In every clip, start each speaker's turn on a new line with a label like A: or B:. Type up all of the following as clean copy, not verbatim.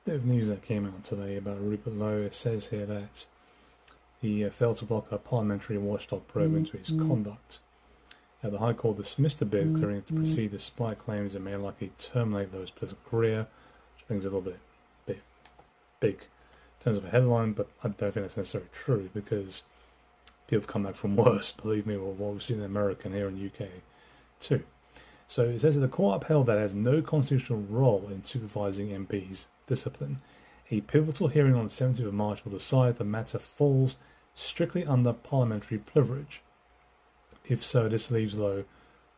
A: bit of news that came out today about Rupert Lowe. It says here that he failed to block a parliamentary watchdog probe into his conduct. The High Court dismissed the bid, clearing it to proceed despite claims it may likely terminate Lowe's political career, which I think is a little bit big in terms of a headline, but I don't think that's necessarily true because people have come back from worse, believe me, or what we've seen in America and here in the UK too. So it says that the court upheld that it has no constitutional role in supervising MPs' discipline. A pivotal hearing on the 17th of March will decide the matter falls strictly under parliamentary privilege. If so, this leaves Lowe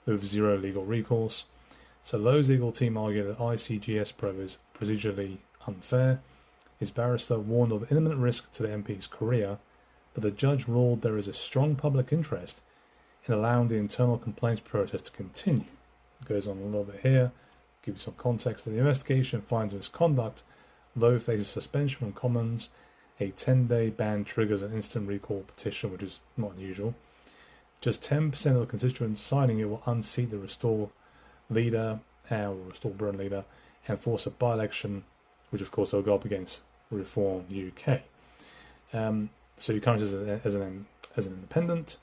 A: with zero legal recourse. So Lowe's legal team argued that ICGS probe is procedurally unfair. His barrister warned of imminent risk to the MP's career, but the judge ruled there is a strong public interest in allowing the internal complaints process to continue. It goes on a little bit here, give you some context. The investigation finds misconduct. Lowe faces suspension from Commons. A 10-day ban triggers an instant recall petition, which is not unusual. Just 10% of the constituents signing it will unseat the Restore leader, or Restore Britain leader, and force a by-election, which of course they'll go up against Reform UK. So he comes as an independent,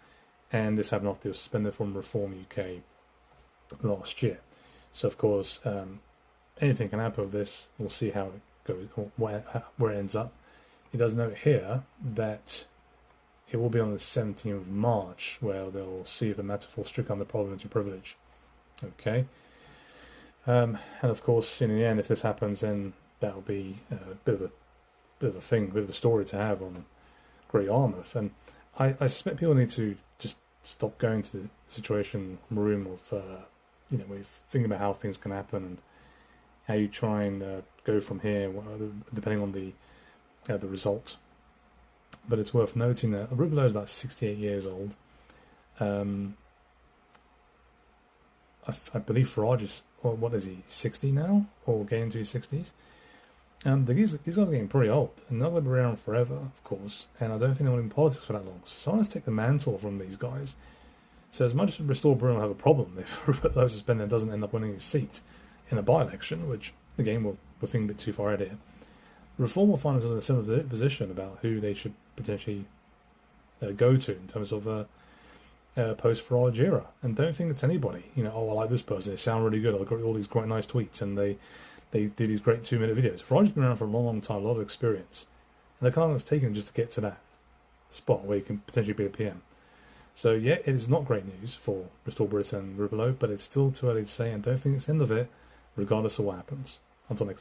A: and this happened after he was suspended from Reform UK last year. So of course, anything can happen with this. We'll see how it goes, or where it ends up. He does note here that it will be on the 17th of March where they'll see if the matter falls strictly under parliamentary privilege. Okay. And of course, in the end, if this happens, then that'll be a bit of a story to have on Great Yarmouth. And I suspect people need to just stop going to the situation room of, when you think about how things can happen and how you try and go from here, depending on the result. But it's worth noting that Rupert Lowe is about 68 years old. I believe Farage is, or what is he, 60 now? Or getting into his 60s? These guys are getting pretty old. And they're going to be around forever, of course. And I don't think they're in politics for that long. So someone has to take the mantle from these guys. So as much as Restore Britain will have a problem if Rupert Lowe suspended and doesn't end up winning his seat in a by-election, which, again, we're thinking a bit too far ahead here, Reform will find themselves in a similar position about who they should potentially go to in terms of post-Farage era. And don't think it's anybody. I like this person, they sound really good, I've got all these great nice tweets, and they do these great 2-minute videos. Farage's been around for a long, long time, a lot of experience. And the time it's taken just to get to that spot where you can potentially be a PM. So yeah, it is not great news for Restore Britain and Rupert Lowe, but it's still too early to say, and don't think it's the end of it, regardless of what happens. Until next time.